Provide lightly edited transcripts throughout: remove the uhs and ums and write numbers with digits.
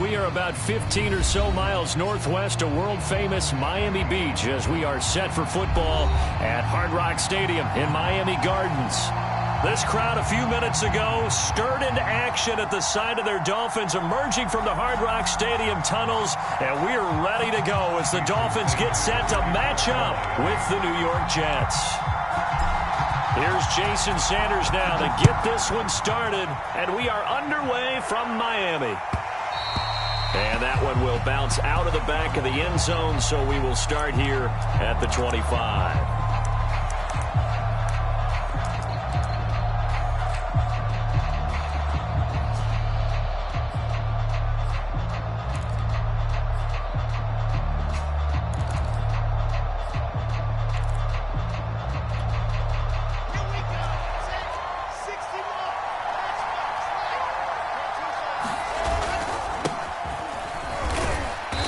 We are about 15 or so miles northwest of world-famous Miami Beach as we are set for football at Hard Rock Stadium in Miami Gardens. This crowd a few minutes ago stirred into action at the side of their Dolphins emerging from the Hard Rock Stadium tunnels, and we are ready to go as the Dolphins get set to match up with the New York Jets. Here's Jason Sanders now to get this one started, and we are underway from Miami. And that one will bounce out of the back of the end zone, so we will start here at the 25.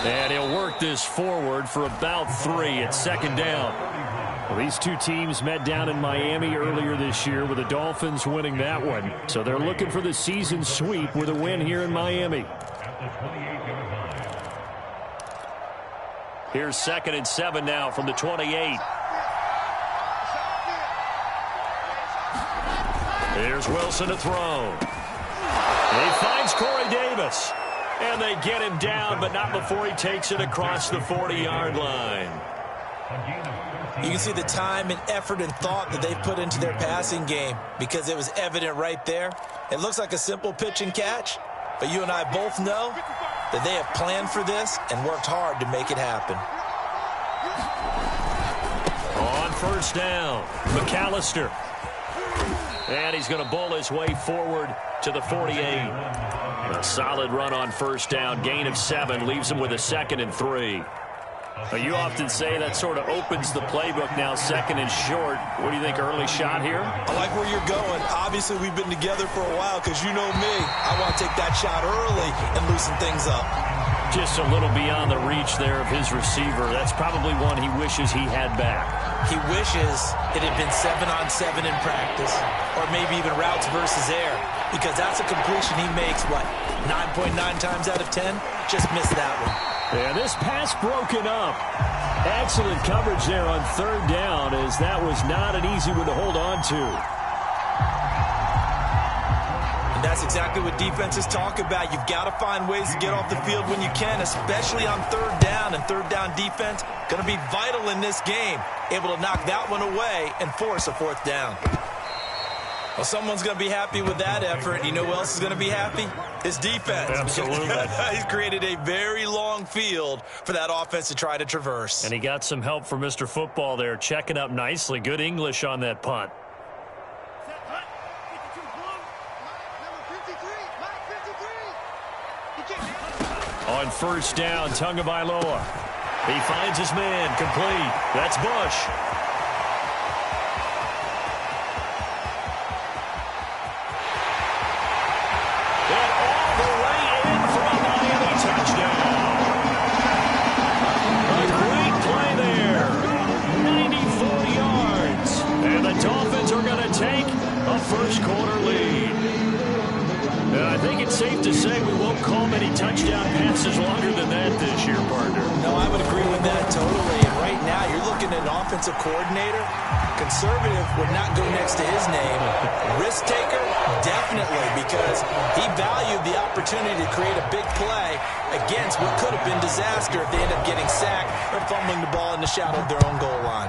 And he'll work this forward for about 3 at second down. Well, these two teams met down in Miami earlier this year with the Dolphins winning that one. So they're looking for the season sweep with a win here in Miami. Here's 2nd and 7 now from the 28. Here's Wilson to throw. He finds Corey Davis. And they get him down, but not before he takes it across the 40-yard line. You can see the time and effort and thought that they've put into their passing game because it was evident right there. It looks like a simple pitch and catch, but you and I both know that they have planned for this and worked hard to make it happen. On first down, McAllister. And he's going to bowl his way forward to the 48. A solid run on first down. Gain of 7 leaves him with a 2nd and 3. You often say that sort of opens the playbook now, 2nd and short. What do you think, early shot here? I like where you're going. Obviously, we've been together for a while because you know me. I want to take that shot early and loosen things up. Just a little beyond the reach there of his receiver. That's probably one he wishes he had back. He wishes it had been 7-on-7 in practice, or maybe even routes versus air, because that's a completion he makes, what, 9.9 times out of 10? Just missed that one. And this pass broken up. Excellent coverage there on 3rd down, as that was not an easy one to hold on to. And that's exactly what defenses talk about. You've got to find ways to get off the field when you can, especially on 3rd down. And 3rd down defense going to be vital in this game. Able to knock that one away and force a 4th down. Well, someone's going to be happy with that effort. You know who else is going to be happy? His defense. Absolutely. He's created a very long field for that offense to try to traverse. And he got some help from Mr. Football there, checking up nicely. Good English on that punt. On first down, Tagovailoa. He finds his man, complete. That's Bush. And all the way in for a Miami touchdown. A great play there. 94 yards. And the Dolphins are going to take a first-quarter lead. And I think it's safe to say we won't call many touchdown passes longer than that this year, partner. No, I would agree with that totally. And right now, you're looking at an offensive coordinator. Conservative would not go next to his name. Risk taker, definitely, because he valued the opportunity to create a big play against what could have been disaster if they end up getting sacked or fumbling the ball in the shadow of their own goal line.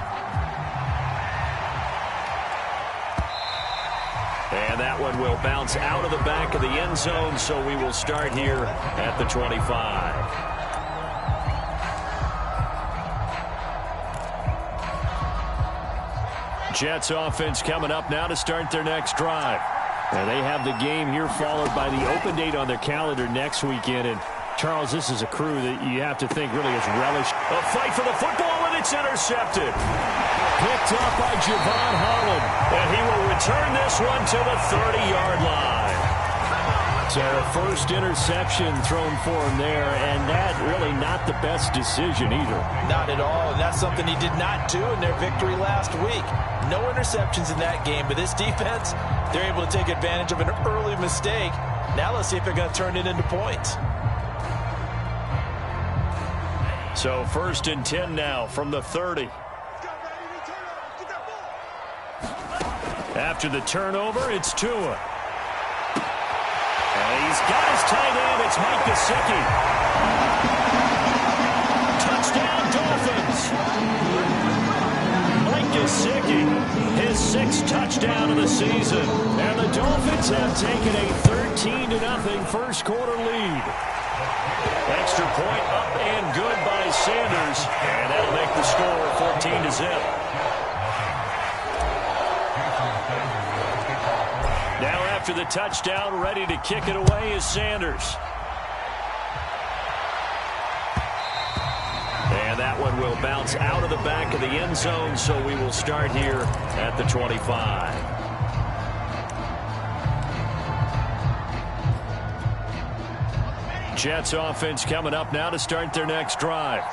And that one will bounce out of the back of the end zone, so we will start here at the 25. Jets offense coming up now to start their next drive. And they have the game here followed by the open date on their calendar next weekend. And Charles, this is a crew that you have to think really has relished a fight for the football, and it's intercepted. Picked up by Javon Holland, and he will return this one to the 30-yard line. So first interception thrown for him there, and that really not the best decision either. Not at all, and that's something he did not do in their victory last week. No interceptions in that game, but this defense, they're able to take advantage of an early mistake. Now let's see if they're going to turn it into points. So 1st and 10 now from the 30. After the turnover, it's Tua. And he's got his tight end. It's Mike Gesicki. Touchdown, Dolphins. Mike Gesicki, his 6th touchdown of the season. And the Dolphins have taken a 13-0 first quarter lead. Extra point up and good by Sanders. And that'll make the score 14-0. Now after the touchdown, ready to kick it away is Sanders. And that one will bounce out of the back of the end zone, so we will start here at the 25. Jets offense coming up now to start their next drive.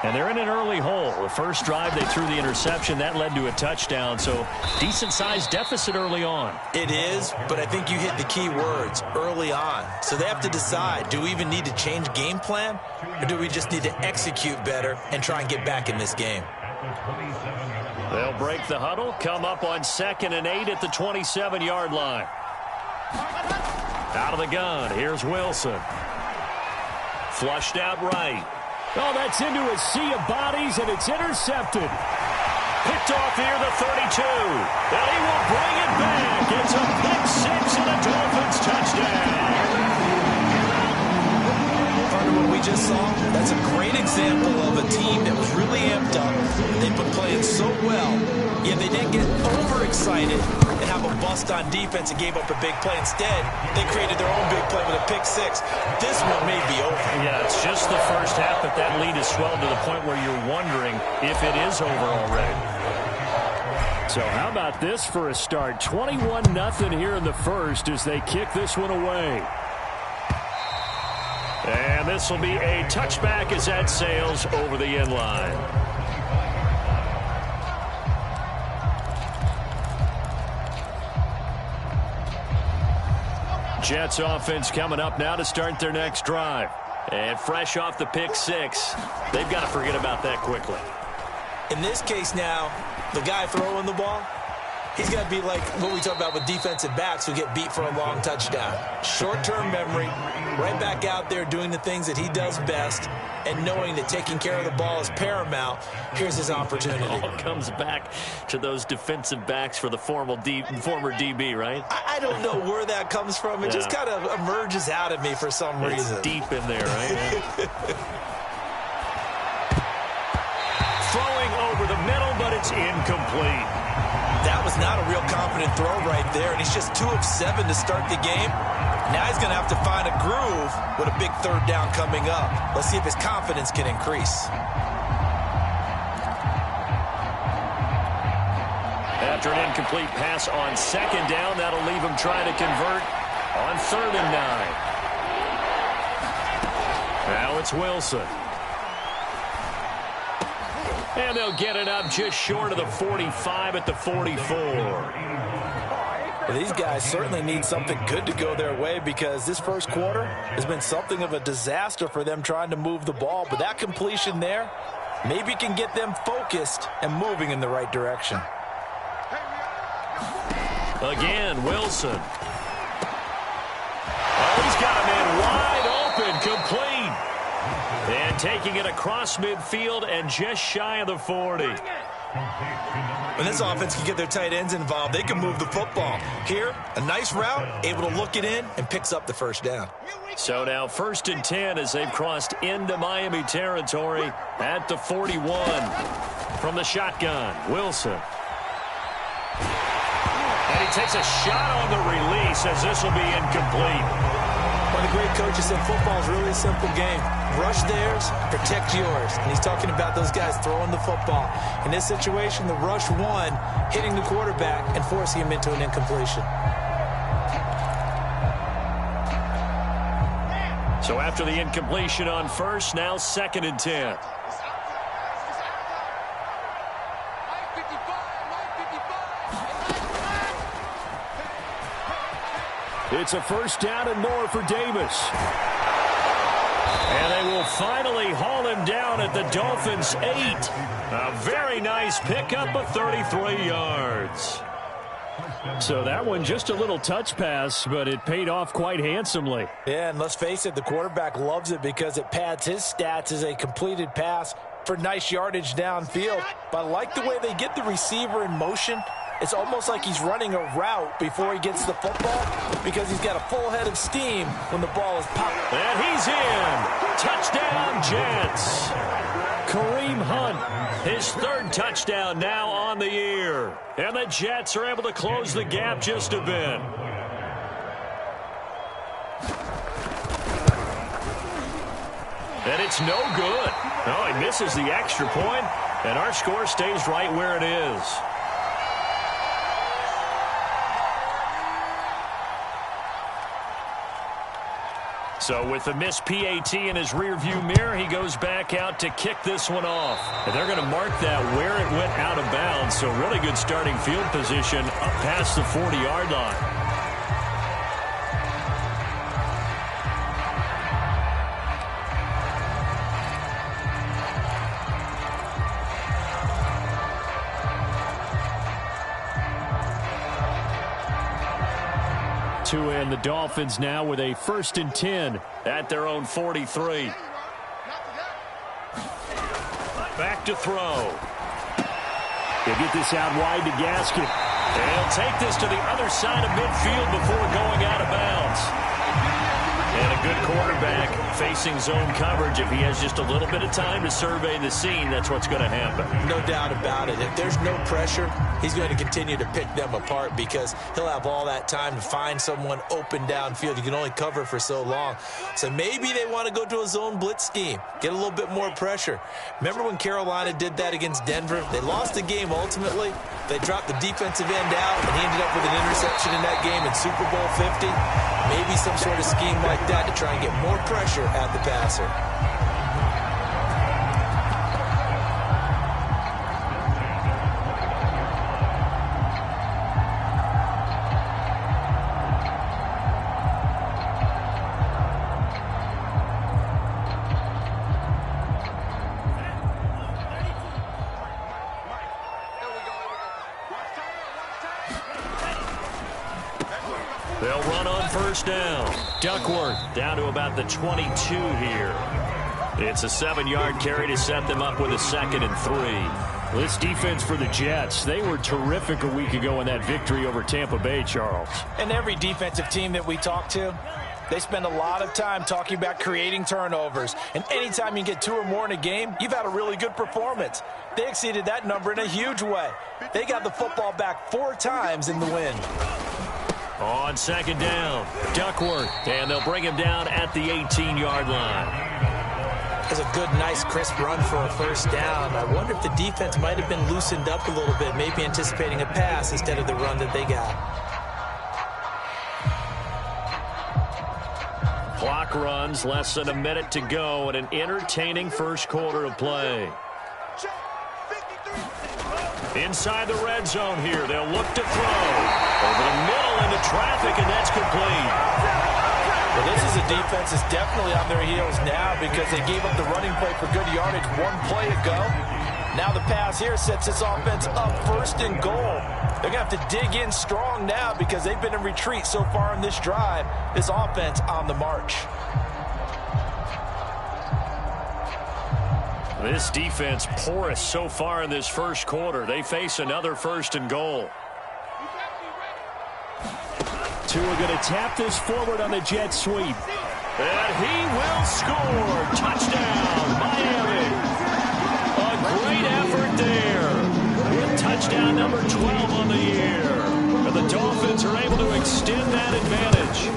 And they're in an early hole. The first drive, they threw the interception. That led to a touchdown, so decent-sized deficit early on. It is, but I think you hit the key words, early on. So they have to decide, do we even need to change game plan, or do we just need to execute better and try and get back in this game? They'll break the huddle, come up on 2nd and 8 at the 27-yard line. Out of the gun, here's Wilson. Flushed out right. Oh, that's into a sea of bodies, and it's intercepted. Picked off here, the 32. And he will bring it back. It's a pick 6 and a Dolphins touchdown. Part of what we just saw, that's a great example of a team that was really amped up. They've been playing so well, yet they didn't get overexcited and have a bust on defense and gave up a big play. Instead, they created their own big play with a pick 6. This one may be over. Yeah, it's just the first half, but that lead has swelled to the point where you're wondering if it is over already. So how about this for a start? 21-0 here in the first as they kick this one away. And this will be a touchback as that sails over the end line. Jets offense coming up now to start their next drive. And fresh off the pick 6, they've got to forget about that quickly. In this case now, the guy throwing the ball, he's got to be like what we talk about with defensive backs who get beat for a long touchdown. Short-term memory, right back out there doing the things that he does best, and knowing that taking care of the ball is paramount. Here's his opportunity. It all comes back to those defensive backs for the former DB, right? I don't know where that comes from. It just kind of emerges out of me for some reason. It's deep in there, right? Throwing over the middle, but it's incomplete. That was not a real confident throw right there, and he's just 2 of 7 to start the game. Now he's going to have to find a groove with a big 3rd down coming up. Let's see if his confidence can increase. After an incomplete pass on 2nd down, that'll leave him trying to convert on 3rd and 9. Now it's Wilson. And they'll get it up just short of the 45 at the 44. Well, these guys certainly need something good to go their way because this first quarter has been something of a disaster for them trying to move the ball. But that completion there maybe can get them focused and moving in the right direction. Again, Wilson. Oh, he's got a man wide open, complete. And taking it across midfield and just shy of the 40. When this offense can get their tight ends involved, they can move the football. Here, a nice route, able to look it in, and picks up the 1st down. So now 1st and 10 as they've crossed into Miami territory at the 41. From the shotgun, Wilson. And he takes a shot on the release as this will be incomplete. One of the great coaches said football is really a simple game. Rush theirs, protect yours. And he's talking about those guys throwing the football. In this situation, the rush one, hitting the quarterback and forcing him into an incompletion. So after the incompletion on 1st, now 2nd and 10. It's a 1st down and more for Davis. And they will finally haul him down at the Dolphins' 8. A very nice pickup of 33 yards. So that one just a little touch pass, but it paid off quite handsomely. Yeah, and let's face it, the quarterback loves it because it pads his stats as a completed pass for nice yardage downfield. But I like the way they get the receiver in motion. It's almost like he's running a route before he gets the football because he's got a full head of steam when the ball is popped. And he's in. Touchdown, Jets. Kareem Hunt, his third touchdown now on the year. And the Jets are able to close the gap just a bit. And it's no good. Oh, he misses the extra point, and our score stays right where it is. So with the missed PAT in his rearview mirror, he goes back out to kick this one off. And they're going to mark that where it went out of bounds. So really good starting field position up past the 40-yard line. And the Dolphins now with a 1st and 10 at their own 43. Back to throw. He'll get this out wide to Gaskin. And he'll take this to the other side of midfield before going out of bounds. And a good quarterback facing zone coverage. If he has just a little bit of time to survey the scene, that's what's going to happen. No doubt about it. If there's no pressure, he's going to continue to pick them apart because he'll have all that time to find someone open downfield. You can only cover for so long. So maybe they want to go to a zone blitz scheme, get a little bit more pressure. Remember when Carolina did that against Denver? They lost the game ultimately. They dropped the defensive end out, and he ended up with an interception in that game in Super Bowl 50. Maybe some sort of scheme like that to try and get more pressure at the passer. They'll run on first down. Duckworth down to about the 22 here. It's a 7-yard carry to set them up with a 2nd and 3. This defense for the Jets, they were terrific a week ago in that victory over Tampa Bay, Charles. And every defensive team that we talk to, they spend a lot of time talking about creating turnovers. And anytime you get 2 or more in a game, you've had a really good performance. They exceeded that number in a huge way. They got the football back 4 times in the win. On 2nd down, Duckworth, and they'll bring him down at the 18-yard line. That's a good, nice, crisp run for a 1st down. I wonder if the defense might have been loosened up a little bit, maybe anticipating a pass instead of the run that they got. Clock runs, less than a minute to go, and an entertaining first quarter of play. Inside the red zone here, they'll look to throw. Over the middle into traffic, and that's complete. Well, this is a defense that's definitely on their heels now because they gave up the running play for good yardage 1 play ago. Now the pass here sets this offense up 1st and goal. They're going to have to dig in strong now because they've been in retreat so far in this drive. This offense on the march. This defense porous so far in this first quarter. They face another 1st and goal. Tua going to tap this forward on the jet sweep. And he will score. Touchdown, Miami. A great effort there. With touchdown number 12 on the year. And the Dolphins are able to extend that advantage.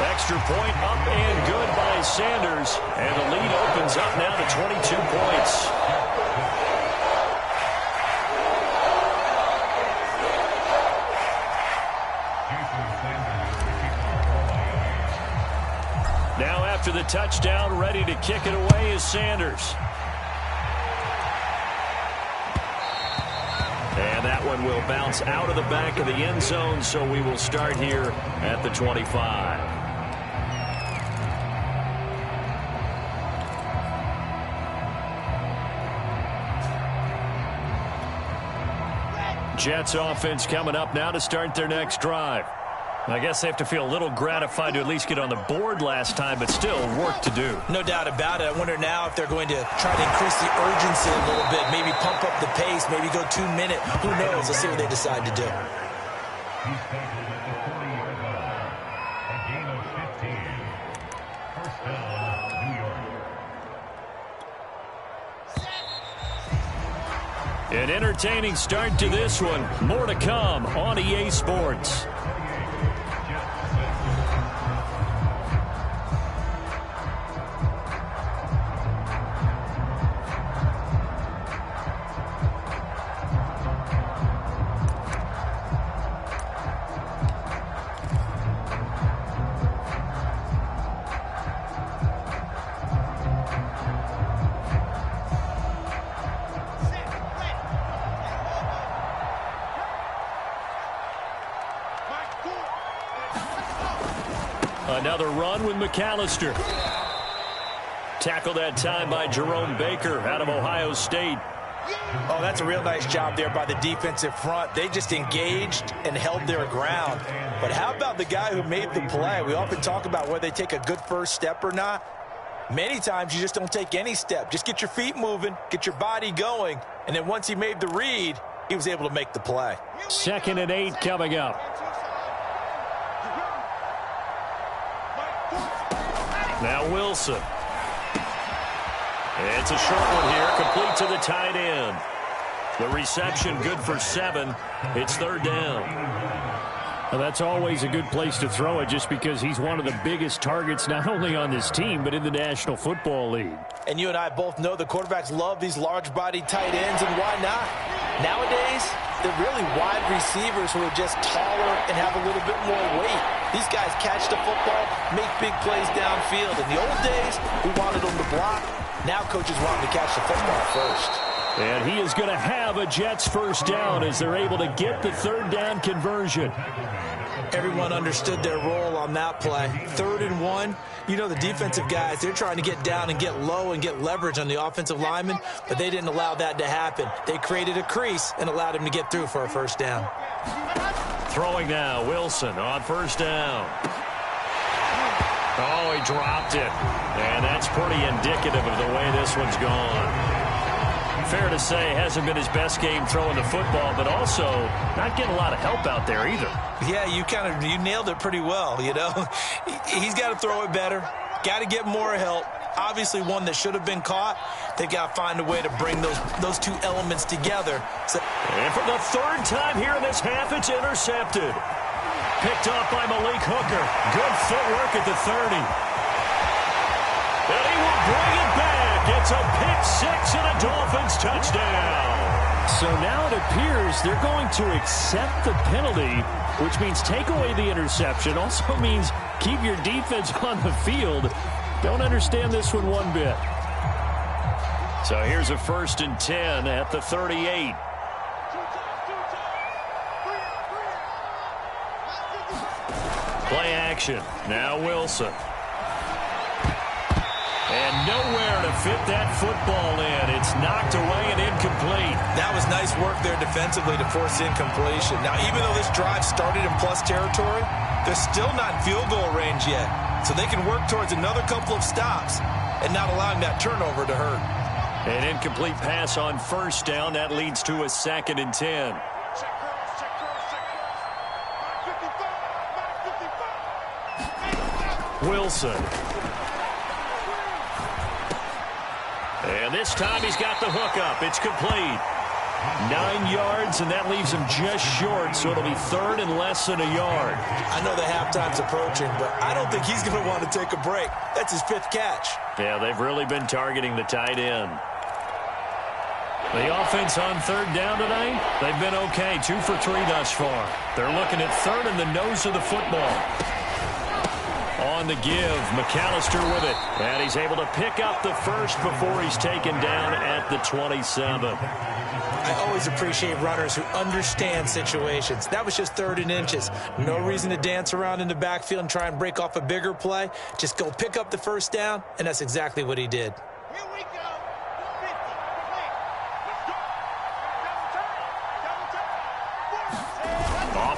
Extra point up and good by Sanders. And the lead opens up now to 22 points. Now after the touchdown, ready to kick it away is Sanders. And that one will bounce out of the back of the end zone, so we will start here at the 25. Jets offense coming up now to start their next drive. I guess they have to feel a little gratified to at least get on the board last time, but still work to do. No doubt about it. I wonder now if they're going to try to increase the urgency a little bit, maybe pump up the pace, maybe go 2 minutes. Who knows? Let's see what they decide to do. An entertaining start to this one. More to come on EA Sports. Another run with McAllister. Tackled that time by Jerome Baker out of Ohio State. Oh, that's a real nice job there by the defensive front. They just engaged and held their ground. But how about the guy who made the play? We often talk about whether they take a good first step or not. Many times you just don't take any step. Just get your feet moving, get your body going, and then once he made the read, he was able to make the play. 2nd and 8 coming up. Now Wilson. It's a short one here, complete to the tight end. The reception good for 7. It's 3rd down. Well, that's always a good place to throw it just because he's one of the biggest targets not only on this team but in the National Football League. And you and I both know the quarterbacks love these large-bodied tight ends, and why not? Nowadays, they're really wide receivers who are just taller and have a little bit more weight. These guys catch the football, make big plays downfield. In the old days, we wanted them to block. Now coaches want them to catch the football first. And he is going to have a Jets first down as they're able to get the 3rd down conversion. Everyone understood their role on that play. 3rd and 1. You know the defensive guys, they're trying to get down and get low and get leverage on the offensive lineman, but they didn't allow that to happen. They created a crease and allowed him to get through for a first down. Throwing now, Wilson on 1st down. Oh, he dropped it. And that's pretty indicative of the way this one's gone. Fair to say, hasn't been his best game throwing the football, but also not getting a lot of help out there either. Yeah, you nailed it pretty well, you know. He's got to throw it better, got to get more help. Obviously one that should have been caught. They've got to find a way to bring those two elements together. And for the 3rd time here in this half, it's intercepted. Picked off by Malik Hooker. Good footwork at the 30. And he will bring it back. It's a pick 6 and a Dolphins touchdown. So now it appears they're going to accept the penalty, which means take away the interception. Also means keep your defense on the field. Don't understand this one bit. So here's a 1st and 10 at the 38. Play action. Now Wilson. And nowhere to fit that football in. It's knocked away and incomplete. That was nice work there defensively to force incompletion. Now, even though this drive started in plus territory, they're still not in field goal range yet. So they can work towards another couple of stops and not allowing that turnover to hurt. An incomplete pass on 1st down. That leads to a 2nd and 10. Wilson. And this time he's got the hook up. It's complete. 9 yards, and that leaves him just short, so it'll be 3rd and less than a yard. I know the halftime's approaching, but I don't think he's going to want to take a break. That's his 5th catch. Yeah, they've really been targeting the tight end. The offense on 3rd down tonight, they've been okay. 2 for 3 thus far. They're looking at 3rd in the nose of the football. On the give, McAllister with it. And he's able to pick up the 1st before he's taken down at the 27. I always appreciate runners who understand situations. That was just 3rd and inches. No reason to dance around in the backfield and try and break off a bigger play. Just go pick up the 1st down, and that's exactly what he did. Here we go.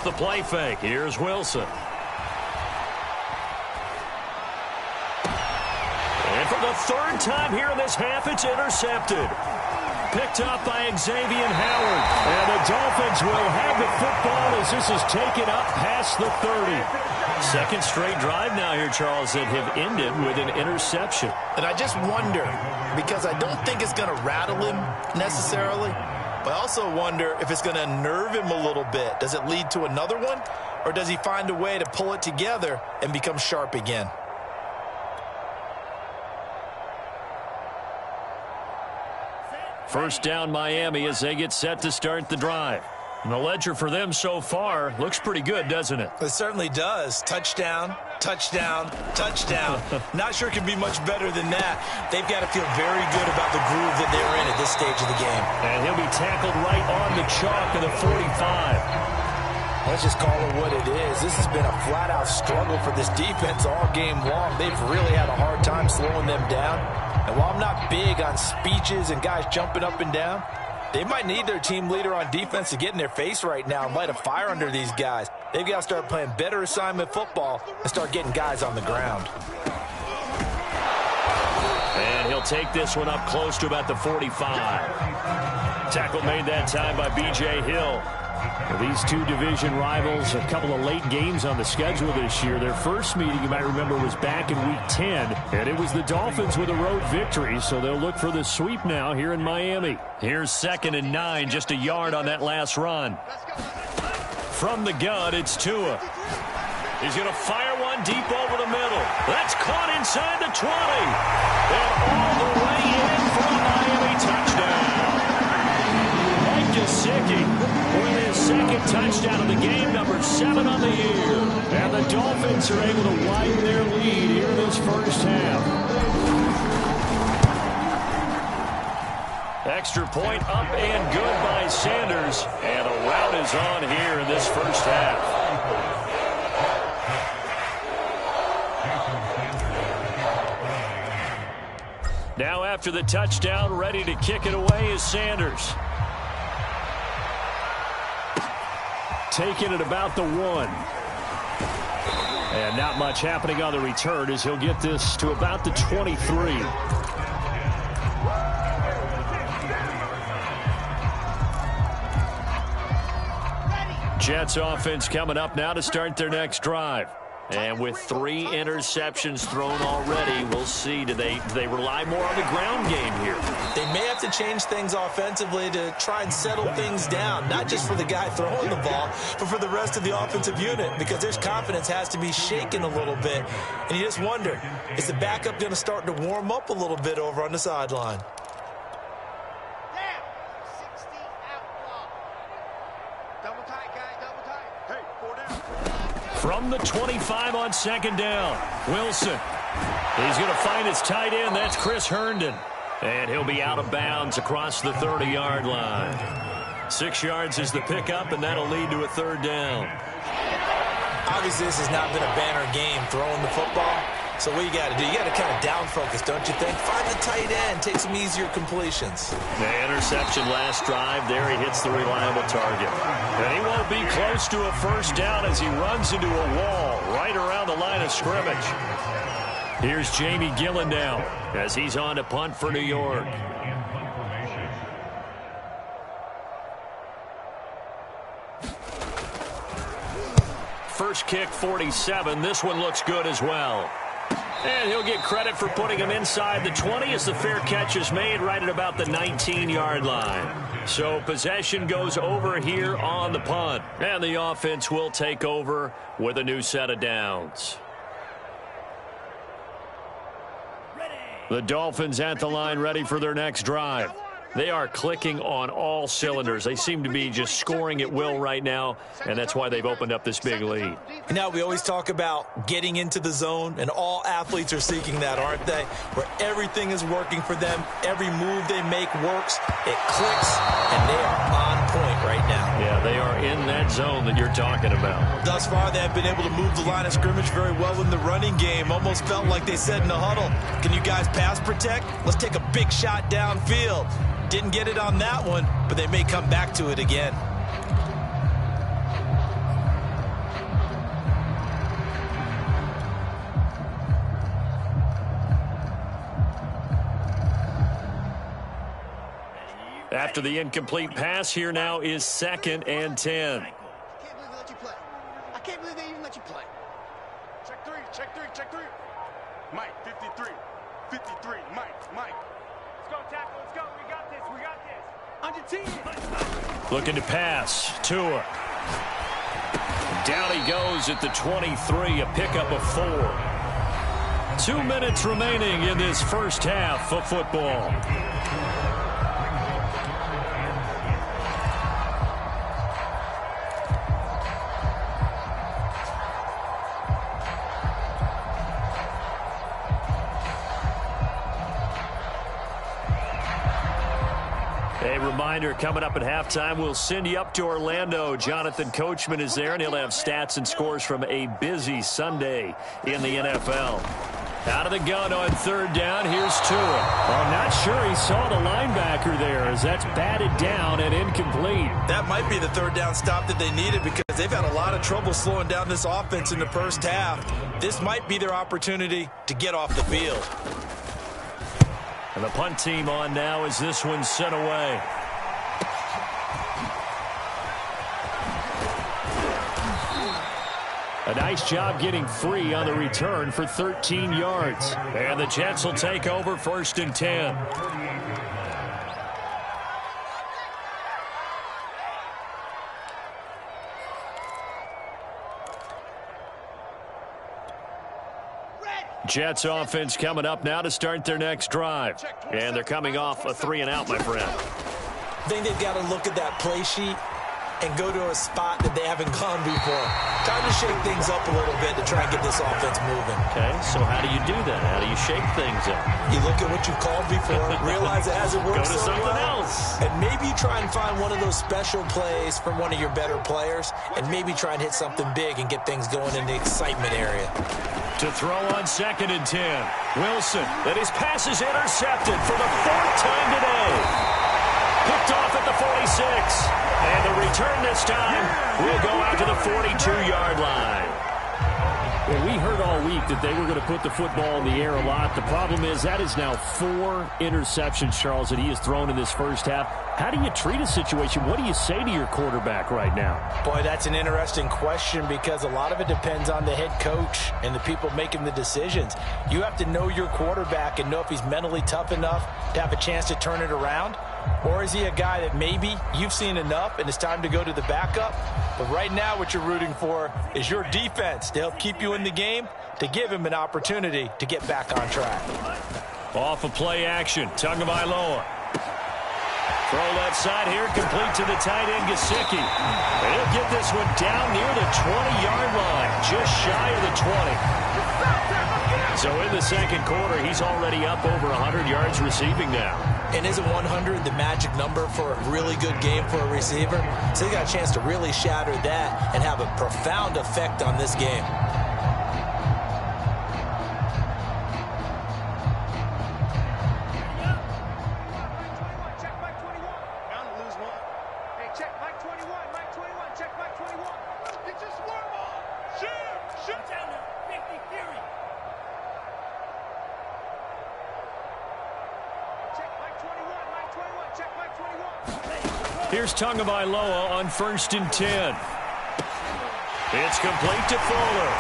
off the play fake. Here's Wilson. And for the third time here in this half, it's intercepted. Picked up by Xavier Howard. And the Dolphins will have the football as this is taken up past the 30. Second straight drive now here, Charles, that have ended with an interception. And I just wonder, because I don't think it's going to rattle him necessarily, but I also wonder if it's going to unnerve him a little bit. Does it lead to another one, or does he find a way to pull it together and become sharp again? First down Miami as they get set to start the drive. And the ledger for them so far looks pretty good, doesn't it? It certainly does. Touchdown, touchdown, touchdown. Not sure it can be much better than that. They've got to feel very good about the groove that they're in at this stage of the game. And he'll be tackled right on the chalk of the 45. Let's just call it what it is. This has been a flat-out struggle for this defense all game long. They've really had a hard time slowing them down. And while I'm not big on speeches and guys jumping up and down, they might need their team leader on defense to get in their face right now and light a fire under these guys. They've got to start playing better assignment football and start getting guys on the ground. And he'll take this one up close to about the 45. Tackle made that time by B.J. Hill. These two division rivals, a couple of late games on the schedule this year. Their first meeting, you might remember, was back in week 10, and it was the Dolphins with a road victory, so they'll look for the sweep now here in Miami. Here's 2nd and 9, just a yard on that last run. From the gun, it's Tua. He's going to fire one deep over the middle. That's caught inside the 20. And all the way in for a Miami touchdown. Mike Gesicki with his second touchdown of the game, number 7 on the year. And the Dolphins are able to widen their lead here in this first half. Extra point up and good by Sanders. And a rout is on here in this first half. Now after the touchdown, ready to kick it away is Sanders. Taking it about the 1. And not much happening on the return as he'll get this to about the 23. Jets offense coming up now to start their next drive. And with 3 interceptions thrown already, we'll see. Do they rely more on the ground game here? They may have to change things offensively to try and settle things down, not just for the guy throwing the ball, but for the rest of the offensive unit, because their confidence has to be shaken a little bit. And you just wonder, is the backup going to start to warm up a little bit over on the sideline? From the 25 on 2nd down, Wilson. He's going to find his tight end. That's Chris Herndon. And he'll be out of bounds across the 30-yard line. 6 yards is the pickup, and that'll lead to a 3rd down. Obviously, this has not been a banner game throwing the football. So what you got to do, you got to kind of down focus, don't you think? Find the tight end, take some easier completions. The interception last drive, there he hits the reliable target. And he won't be close to a first down as he runs into a wall right around the line of scrimmage. Here's Jamie Gillen now as he's on to punt for New York. First kick, 47. This one looks good as well. And he'll get credit for putting him inside the 20 as the fair catch is made right at about the 19-yard line. So possession goes over here on the punt. And the offense will take over with a new set of downs. The Dolphins at the line ready for their next drive. They are clicking on all cylinders. They seem to be just scoring at will right now, and that's why they've opened up this big lead. Now, we always talk about getting into the zone, and all athletes are seeking that, aren't they? Where everything is working for them, every move they make works, it clicks, and they are on point right now. Yeah, they are in that zone that you're talking about. Thus far, they have been able to move the line of scrimmage very well in the running game. Almost felt like they said in the huddle, can you guys pass protect? Let's take a big shot downfield. Didn't get it on that one, but they may come back to it again. After the incomplete pass, here now is 2nd and 10. I can't believe they let you play. I can't believe they even let you play. Check three, check three, check three. Mike, 53. 53, Mike. Let's go, tackle, let's go. We got this. On your team. Looking to pass. Tua. Down he goes at the 23, a pickup of 4. 2 minutes remaining in this first half of football. A reminder, coming up at halftime, we'll send you up to Orlando. Jonathan Coachman is there, and he'll have stats and scores from a busy Sunday in the NFL. Out of the gun on 3rd down, here's Tua. I'm not sure he saw the linebacker there, as that's batted down and incomplete. That might be the 3rd down stop that they needed, because they've had a lot of trouble slowing down this offense in the first half. This might be their opportunity to get off the field. And the punt team on now as this one's sent away. A nice job getting free on the return for 13 yards. And the Jets will take over 1st and 10. Jets offense coming up now to start their next drive. And they're coming off a 3-and-out, my friend. I think they've got to look at that play sheet and go to a spot that they haven't gone before. Time to shake things up a little bit to try and get this offense moving. Okay, so how do you do that? How do you shake things up? You look at what you've called before, realize it hasn't worked Go to so something well, else. and maybe try and find one of those special plays from one of your better players, and maybe try and hit something big and get things going in the excitement area. To throw on 2nd and 10. Wilson, and his pass is intercepted for the 4th time today. Picked off at the 46. And the return this time will go out to the 42-yard line. Well, we heard all week that they were going to put the football in the air a lot. The problem is that is now 4 interceptions, Charles, that he has thrown in this first half. How do you treat a situation? What do you say to your quarterback right now? Boy, that's an interesting question, because a lot of it depends on the head coach and the people making the decisions. You have to know your quarterback and know if he's mentally tough enough to have a chance to turn it around. Or is he a guy that maybe you've seen enough and it's time to go to the backup? But right now what you're rooting for is your defense to help keep you in the game, to give him an opportunity to get back on track. Off of play action, Tagovailoa. Throw left side here, complete to the tight end, Gesicki. And he'll get this one down near the 20-yard line, just shy of the 20. So in the second quarter, he's already up over 100 yards receiving now. And isn't 100 the magic number for a really good game for a receiver? So they got a chance to really shatter that and have a profound effect on this game. Here's Tagovailoa on 1st and 10. It's complete to Fuller.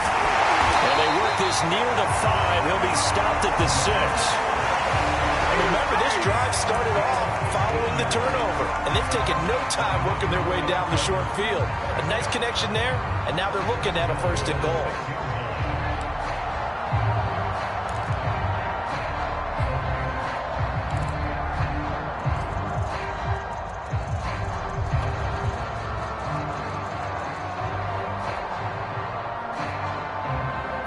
And they work this near the 5. He'll be stopped at the 6. And remember, this drive started off following the turnover. And they've taken no time working their way down the short field. A nice connection there, and now they're looking at a 1st and goal.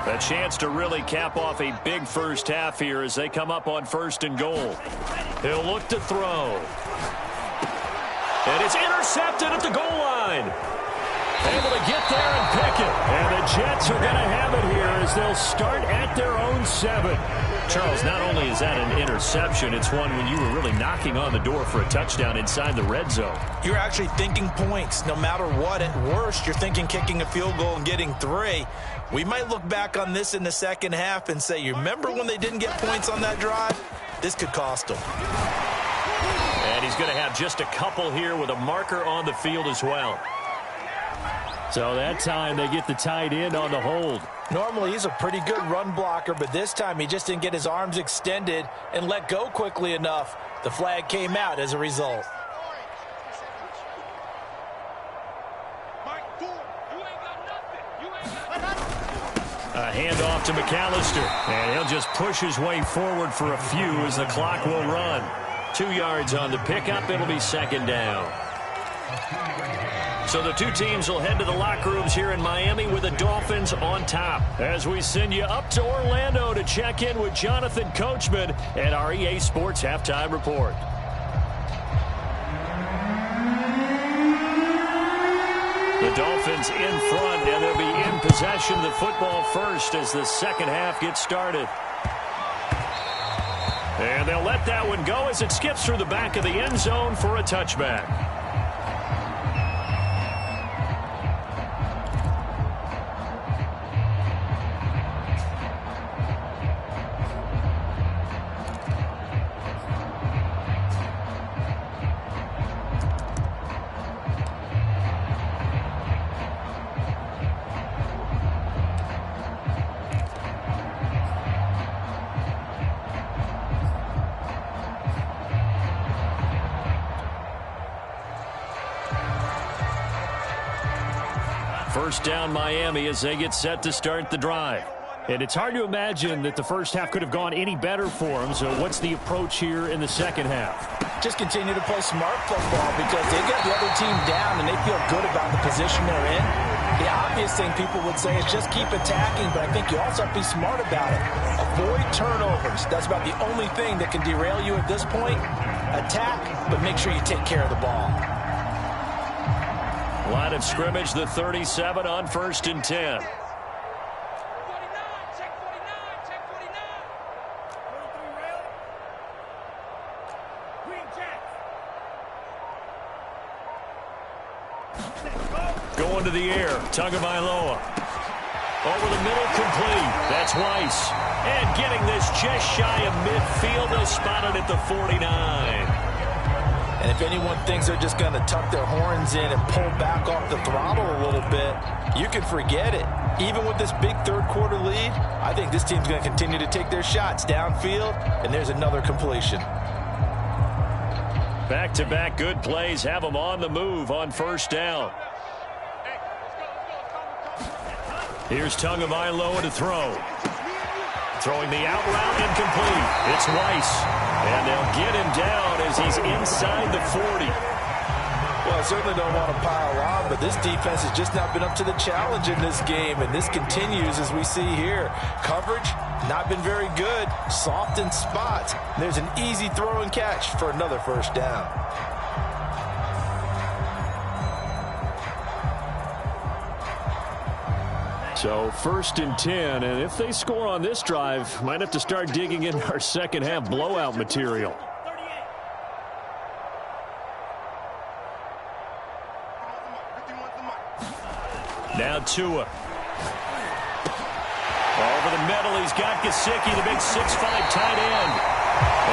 A chance to really cap off a big first half here as they come up on 1st and goal. He'll look to throw. And it's intercepted at the goal line. Able to get there and pick it. And the Jets are going to have it here as they'll start at their own 7. Charles, not only is that an interception, it's one when you were really knocking on the door for a touchdown inside the red zone. You're actually thinking points. No matter what, at worst, you're thinking kicking a field goal and getting 3. We might look back on this in the second half and say, you remember when they didn't get points on that drive? This could cost them. And he's going to have just a couple here with a marker on the field as well. So that time they get the tight end on the hold. Normally he's a pretty good run blocker, but this time he just didn't get his arms extended and let go quickly enough. The flag came out as a result. A handoff to McAllister, and he'll just push his way forward for a few as the clock will run. 2 yards on the pickup. It'll be second down. So the two teams will head to the locker rooms here in Miami with the Dolphins on top. As we send you up to Orlando to check in with Jonathan Coachman at our EA Sports Halftime Report. The Dolphins in front, and they'll be in possession of the football first as the second half gets started. And they'll let that one go as it skips through the back of the end zone for a touchback. First down Miami as they get set to start the drive. And it's hard to imagine that the first half could have gone any better for them. So what's the approach here in the second half? Just continue to play smart football because they got the other team down and they feel good about the position they're in. The obvious thing people would say is just keep attacking, but I think you also have to be smart about it. Avoid turnovers. That's about the only thing that can derail you at this point. Attack, but make sure you take care of the ball. Line of scrimmage, the 37 on 1st and 10. Going to the air, Tagovailoa. Over the middle, complete. That's Weiss. And getting this just shy of midfield, they'll spot it at the 49. And if anyone thinks they're just going to tuck their horns in and pull back off the throttle a little bit, you can forget it. Even with this big third-quarter lead, I think this team's going to continue to take their shots downfield, and there's another completion. Back-to-back good plays have them on the move on first down. Here's Tagovailoa to throw. Throwing the out route, incomplete. It's Weiss. And they'll get him down as he's inside the 40. Well, I certainly don't want to pile on, but this defense has just not been up to the challenge in this game, and this continues as we see here. Coverage, not been very good. Soft in spots. There's an easy throw and catch for another first down. So 1st and 10, and if they score on this drive, might have to start digging in our second half blowout material. Now Tua. Over the middle, he's got Gesicki, the big 6'5" tight end.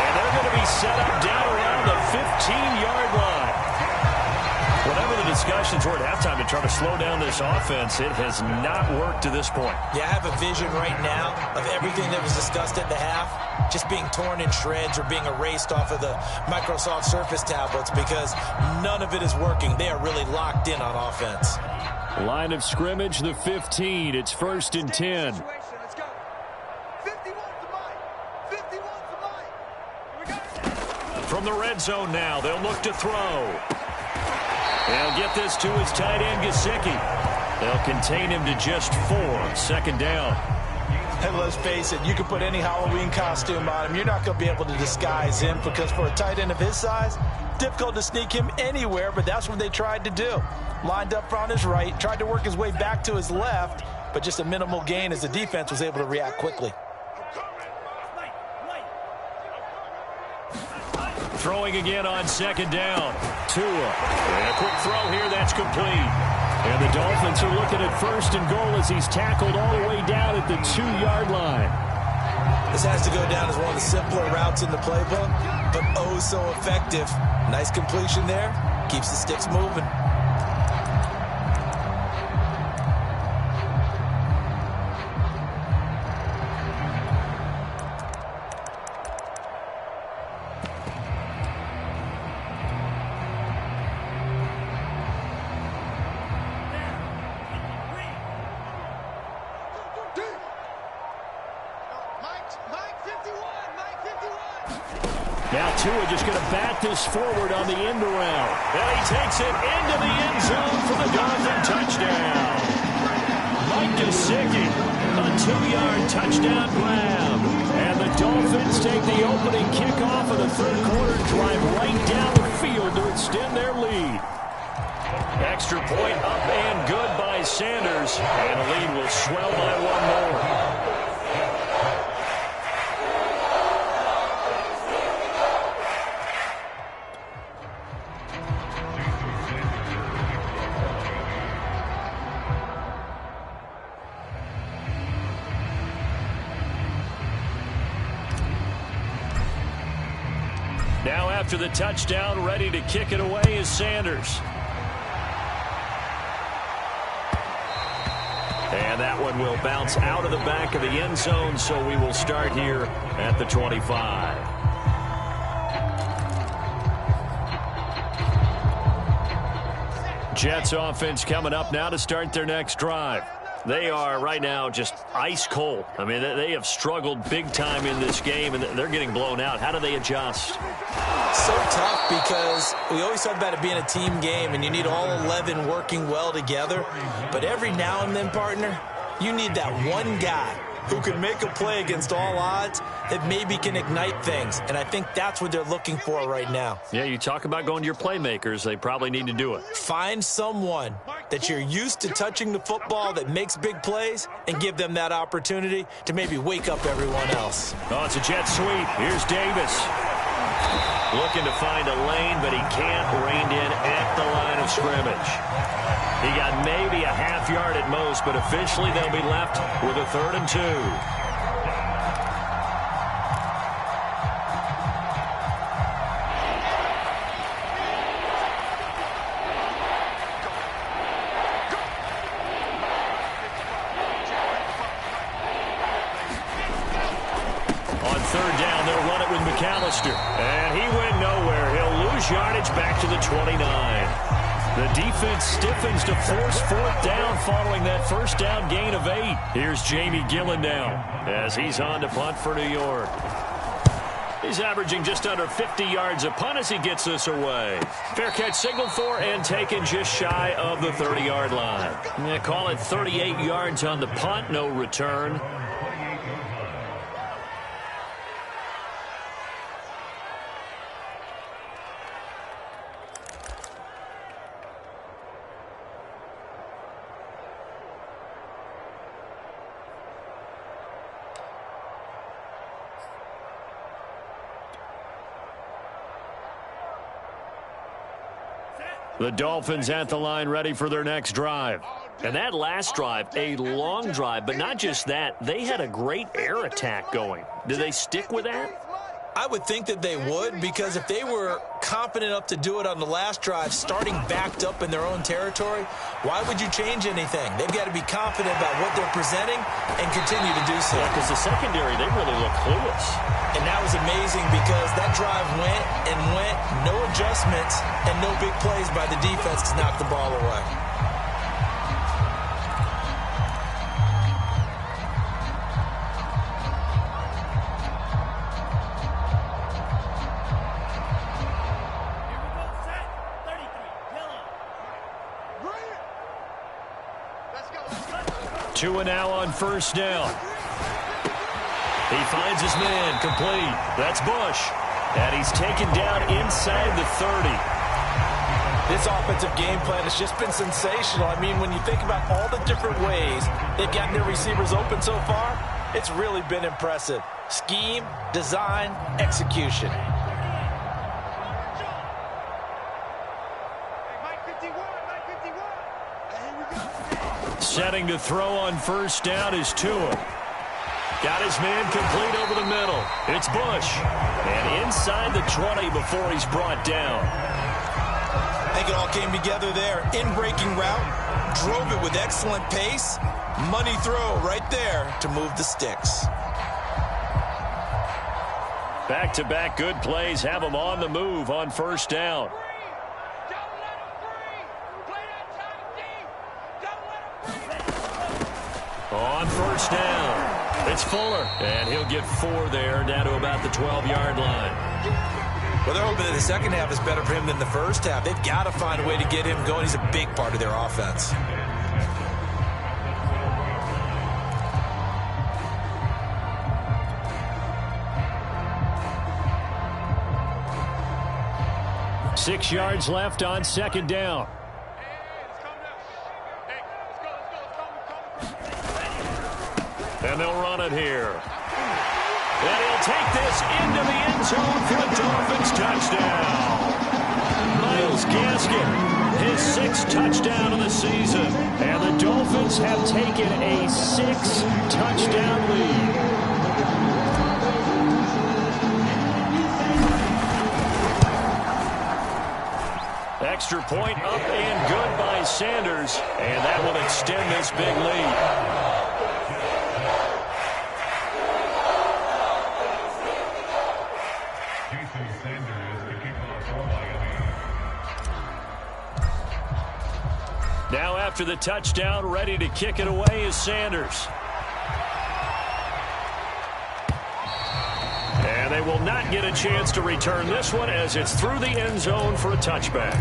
And they're going to be set up down around the 15-yard line. Whatever the discussions were at halftime to try to slow down this offense, it has not worked to this point. Yeah, I have a vision right now of everything that was discussed at the half just being torn in shreds or being erased off of the Microsoft Surface tablets because none of it is working. They are really locked in on offense. Line of scrimmage, the 15. It's 1st and 10. From the red zone now, they'll look to throw. They'll get this to his tight end, Gesicki. They'll contain him to just 4. 2nd down. And let's face it, you can put any Halloween costume on him. You're not going to be able to disguise him because for a tight end of his size, difficult to sneak him anywhere, but that's what they tried to do. Lined up on his right, tried to work his way back to his left, but just a minimal gain as the defense was able to react quickly. Throwing again on 2nd down. Tua. And a quick throw here, that's complete. And the Dolphins are looking at 1st and goal as he's tackled all the way down at the 2-yard line. This has to go down as one of the simpler routes in the playbook, but oh so effective. Nice completion there. Keeps the sticks moving. Now Tua just going to bat this forward on the end around. And he takes it into the end zone for the Dolphin touchdown. Mike Gesicki, a 2-yard touchdown grab. And the Dolphins take the opening kickoff of the third quarter, drive right down the field to extend their lead. Extra point up and good by Sanders. And the lead will swell by one more. Now after the touchdown, ready to kick it away is Sanders. And that one will bounce out of the back of the end zone, so we will start here at the 25. Jets offense coming up now to start their next drive. They are right now just ice cold. I mean, they have struggled big time in this game, and they're getting blown out. How do they adjust? So tough because we always talk about it being a team game, and you need all 11 working well together. But every now and then, partner, you need that one guy who can make a play against all odds that maybe can ignite things. And I think that's what they're looking for right now. Yeah, you talk about going to your playmakers. They probably need to do it. Find someone that you're used to touching the football that makes big plays and give them that opportunity to maybe wake up everyone else. Oh, it's a jet sweep. Here's Davis. Looking to find a lane, but he can't. Reined in at the line of scrimmage. He got maybe a half yard at most, but officially they'll be left with a 3rd and 2. On 3rd down, they'll run it with McAllister. And he went nowhere. He'll lose yardage back to the 29. The defense stiffens to force 4th down following that first down gain of 8. Here's Jamie Gillen now as he's on to punt for New York. He's averaging just under 50 yards a punt as he gets this away. Fair catch signaled for and taken just shy of the 30-yard line. Yeah, call it 38 yards on the punt, no return. The Dolphins at the line ready for their next drive. And that last drive, a long drive, but not just that. They had a great air attack going. Do they stick with that? I would think that they would, because if they were confident enough to do it on the last drive, starting backed up in their own territory, why would you change anything? They've got to be confident about what they're presenting and continue to do so. Yeah, because the secondary, they really look clueless. And that was amazing because that drive went and went, no adjustments, and no big plays by the defense to knock the ball away. Tua now on 1st down. He finds his man, complete. That's Bush. And he's taken down inside the 30. This offensive game plan has just been sensational. I mean, when you think about all the different ways they've gotten their receivers open so far, it's really been impressive. Scheme, design, execution. Setting to throw on 1st down is Tua. Got his man complete over the middle. It's Bush. And inside the 20 before he's brought down. I think it all came together there. In-breaking route. Drove it with excellent pace. Money throw right there to move the sticks. Back-to-back good plays have him on the move on first down. On first down, it's Fuller, and he'll get 4 there, down to about the 12-yard line. Well, they're hoping that the second half is better for him than the first half. They've got to find a way to get him going. He's a big part of their offense. Six yards left on second down. And they'll run it here. And he'll take this into the end zone for a Dolphins touchdown. Myles Gaskin, his 6th touchdown of the season. And the Dolphins have taken a 6-touchdown lead. Extra point up and good by Sanders. And that will extend this big lead. Now after the touchdown, ready to kick it away is Sanders. And they will not get a chance to return this one as it's through the end zone for a touchback.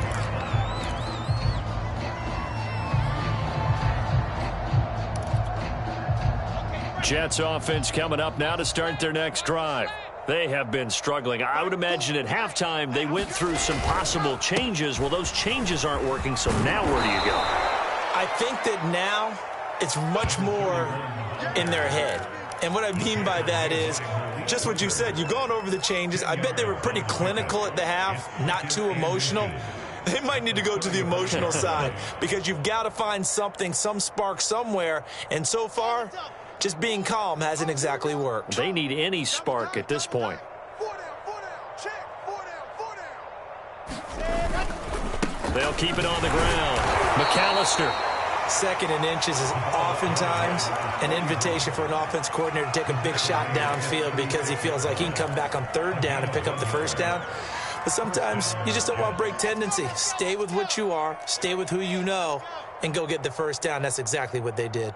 Jets offense coming up now to start their next drive. They have been struggling. I would imagine at halftime they went through some possible changes. Well, those changes aren't working, so now where do you go? I think that now it's much more in their head. And what I mean by that is just what you said. You've gone over the changes. I bet they were pretty clinical at the half, not too emotional. They might need to go to the emotional side because you've got to find something, some spark somewhere. And so far, just being calm hasn't exactly worked. They need any spark at this point. They'll keep it on the ground. McAllister. 2nd and inches is oftentimes an invitation for an offense coordinator to take a big shot downfield because he feels like he can come back on 3rd down and pick up the 1st down. But sometimes you just don't want to break tendency. Stay with what you are, stay with who you know, and go get the 1st down. That's exactly what they did.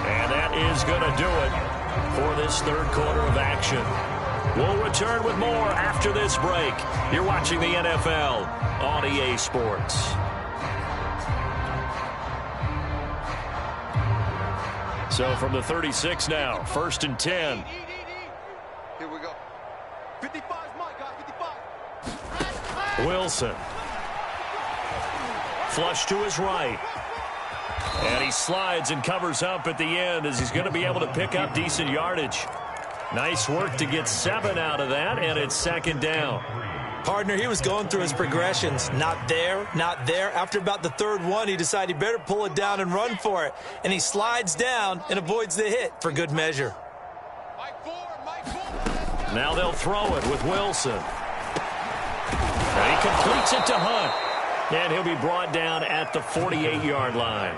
And that is going to do it for this 3rd quarter of action. We'll return with more after this break. You're watching the NFL on EA Sports. So from the 36 now, 1st and 10. Here we go. 55 is my guy, 55. Wilson. Flush to his right. And he slides and covers up at the end as he's going to be able to pick up decent yardage. Nice work to get 7 out of that, and it's 2nd down. Partner, he was going through his progressions. Not there, not there. After about the 3rd one, he decided he better pull it down and run for it. And he slides down and avoids the hit for good measure. Now they'll throw it with Wilson. And he completes it to Hunt. And he'll be brought down at the 48-yard line.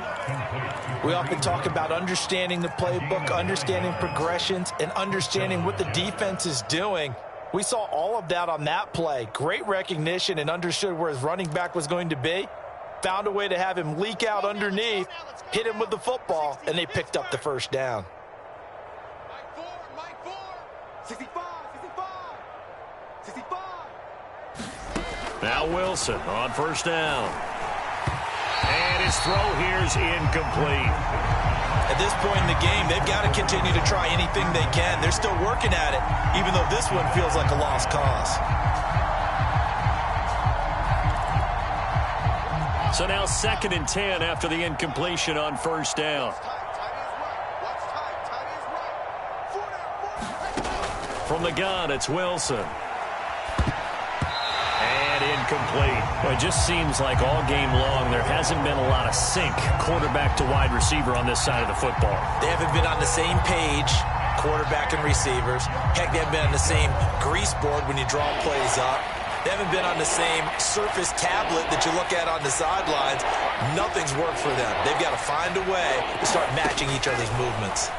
We often talk about understanding the playbook, understanding progressions, and understanding what the defense is doing. We saw all of that on that play. Great recognition and understood where his running back was going to be. Found a way to have him leak out underneath, hit him with the football, and they picked up the 1st down. 65, 65. Now Wilson on 1st down. And his throw here's incomplete. At this point in the game, they've got to continue to try anything they can. They're still working at it, even though this one feels like a lost cause. So now 2nd and 10 after the incompletion on 1st down. From the gun, it's Wilson. And complete. Well, it just seems like all game long there hasn't been a lot of sync quarterback to wide receiver on this side of the football. They haven't been on the same page, quarterback and receivers. Heck, they haven't been on the same grease board when you draw plays up. They haven't been on the same Surface tablet that you look at on the sidelines. Nothing's worked for them. They've got to find a way to start matching each other's movements.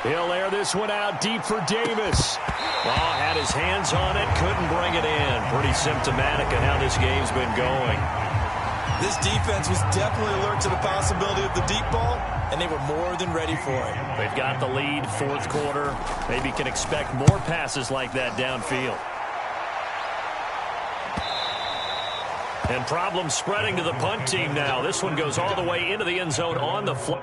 He'll air this one out deep for Davis. Oh, had his hands on it, couldn't bring it in. Pretty symptomatic of how this game's been going. This defense was definitely alert to the possibility of the deep ball, and they were more than ready for it. They've got the lead, fourth quarter. Maybe can expect more passes like that downfield. And problems spreading to the punt team now. This one goes all the way into the end zone on the fly.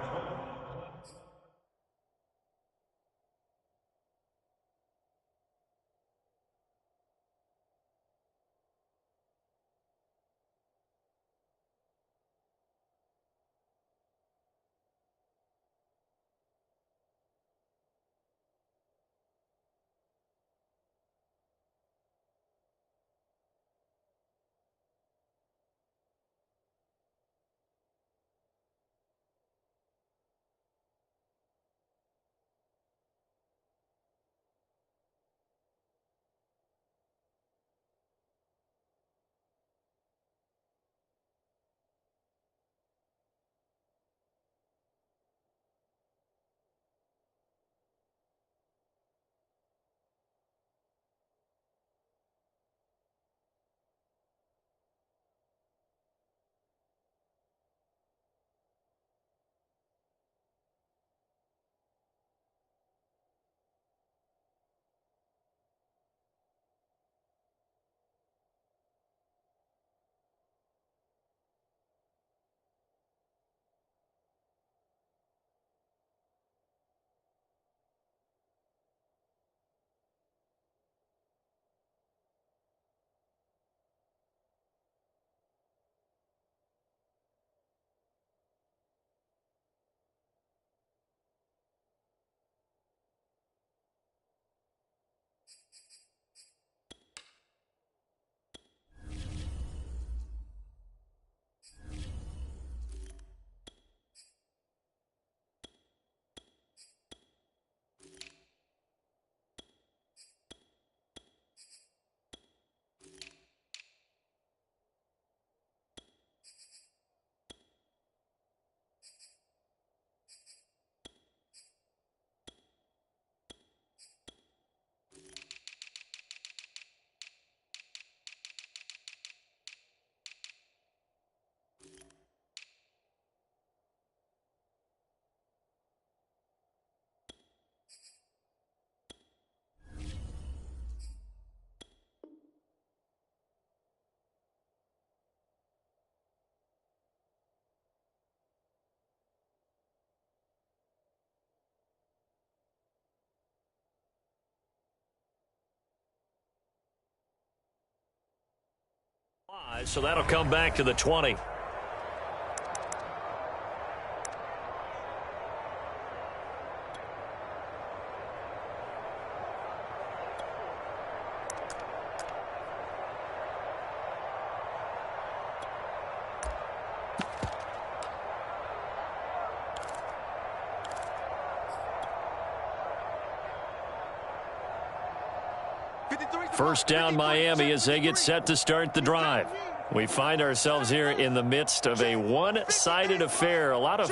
So that'll come back to the 20. First down Miami as they get set to start the drive. We find ourselves here in the midst of a one-sided affair. A lot of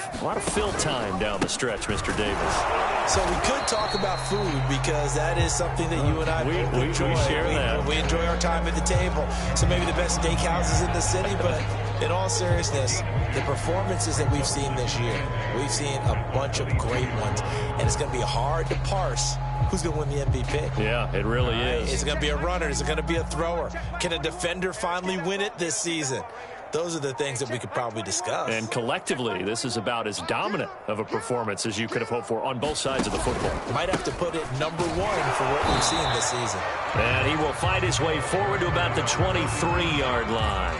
fill time down the stretch, Mr. Davis. So we could talk about food because that is something that you and I enjoy. We share that. We enjoy our time at the table. So maybe the best steakhouses in the city, but in all seriousness, the performances that we've seen this year, we've seen a bunch of great ones, and it's going to be hard to parse who's going to win the MVP. Yeah, it really is. Is it going to be a runner? Is it going to be a thrower? Can a defender finally win it this season? Those are the things that we could probably discuss. And collectively, this is about as dominant of a performance as you could have hoped for on both sides of the football. Might have to put it number one for what we've seen this season. And he will find his way forward to about the 23-yard line.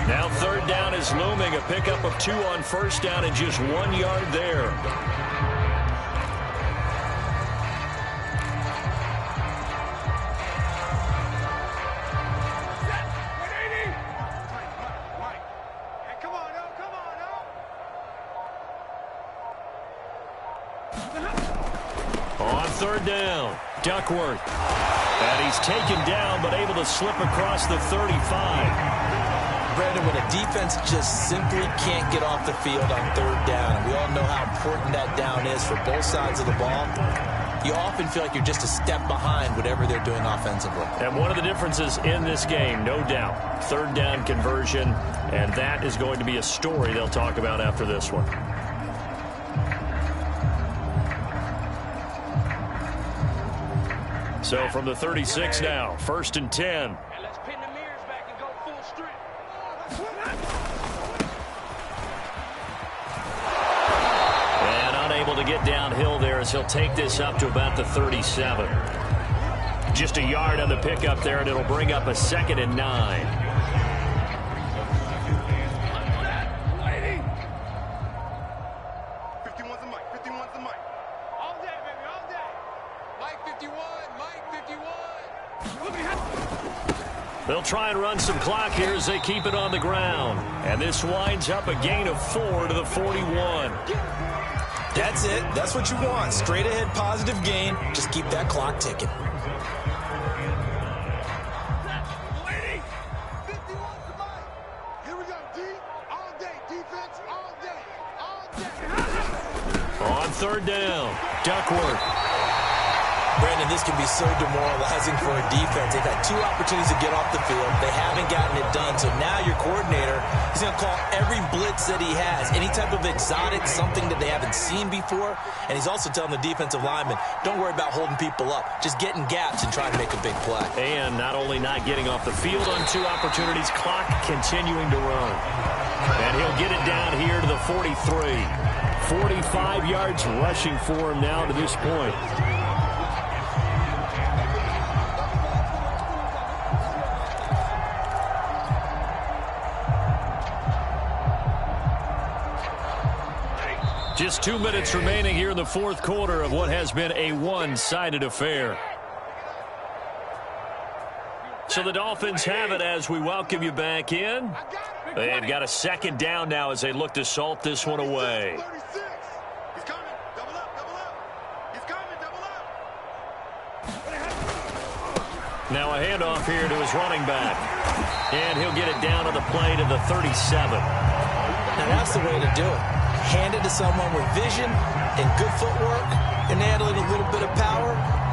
Now third down is looming. A pickup of 2 on first down and just 1 yard there. third down. Duckworth. And he's taken down, but able to slip across the 35. Brandon, when a defense just simply can't get off the field on third down, and we all know how important that down is for both sides of the ball, you often feel like you're just a step behind whatever they're doing offensively. And one of the differences in this game, no doubt, third down conversion, and that is going to be a story they'll talk about after this one. So from the 36 now, 1st and 10. To get downhill there as he'll take this up to about the 37. Just a yard on the pickup there, and it'll bring up a 2nd and 9. They'll try and run some clock here as they keep it on the ground. And this winds up a gain of 4 to the 41. That's it. That's what you want. Straight ahead positive gain. Just keep that clock ticking. Here we go, D. All day. Defense all day. All day. On third down, Duckworth. Brandon, this can be so demoralizing for a defense. They've had 2 opportunities to get off the field. They haven't gotten it done. So now your coordinator is going to call every blitz that he has, any type of exotic, something that they haven't seen before. And he's also telling the defensive lineman, don't worry about holding people up. Just get in gaps and try to make a big play. And not only not getting off the field on 2 opportunities, clock continuing to run. And he'll get it down here to the 43. 45 yards rushing for him now to this point. Just 2 minutes remaining here in the 4th quarter of what has been a one-sided affair. So the Dolphins have it as we welcome you back in. They've got a 2nd down now as they look to salt this one away. He's coming. Double up, double up. He's coming, double up. Now a handoff here to his running back. And he'll get it down on the play to the 37. Now that's the way to do it. Hand it to someone with vision and good footwork, and add a little bit of power,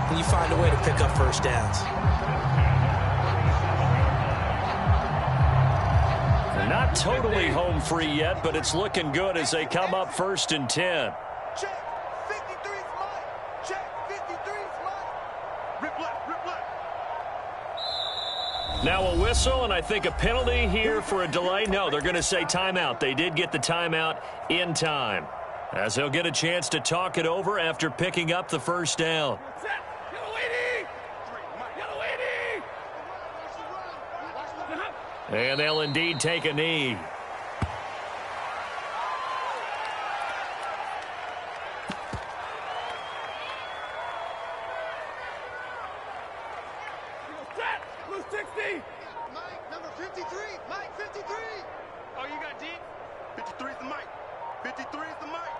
and you find a way to pick up first downs. They're not totally home free yet, but it's looking good as they come up 1st and 10. Check. 53's mine. Check. 53's mine. Rip left, rip left. Now a whistle, and I think a penalty here for a delay. No, they're going to say timeout. They did get the timeout in time, as they'll get a chance to talk it over after picking up the 1st down. And they'll indeed take a knee. Mike, number 53. Mike, 53. Oh, you got D? 53 is the mic. 53 is the mic.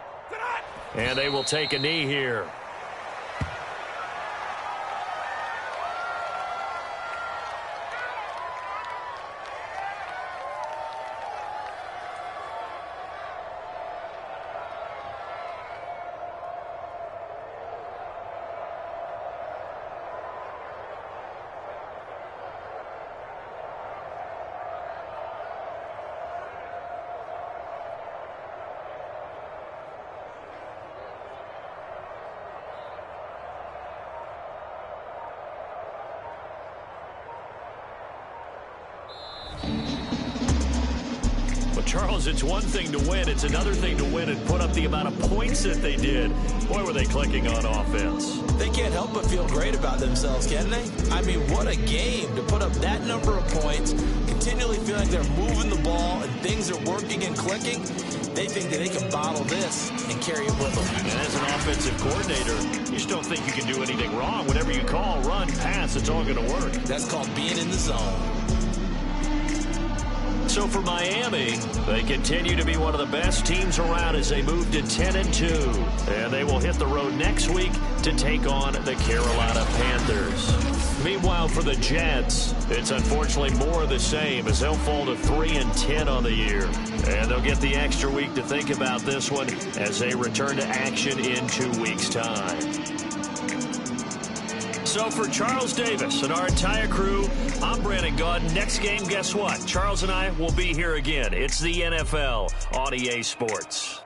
And they will take a knee here. Charles, it's one thing to win. It's another thing to win and put up the amount of points that they did. Boy, were they clicking on offense. They can't help but feel great about themselves, can they? I mean, what a game to put up that number of points, continually feeling like they're moving the ball and things are working and clicking. They think that they can bottle this and carry it with them. And as an offensive coordinator, you just don't think you can do anything wrong. Whatever you call, run, pass, it's all going to work. That's called being in the zone. So for Miami, they continue to be one of the best teams around as they move to 10-2. And they will hit the road next week to take on the Carolina Panthers. Meanwhile, for the Jets, it's unfortunately more of the same as they'll fall to 3-10 on the year. And they'll get the extra week to think about this one as they return to action in 2 weeks' time. So for Charles Davis and our entire crew, I'm Brandon Gaudin. Next game, guess what? Charles and I will be here again. It's the NFL on EA Sports.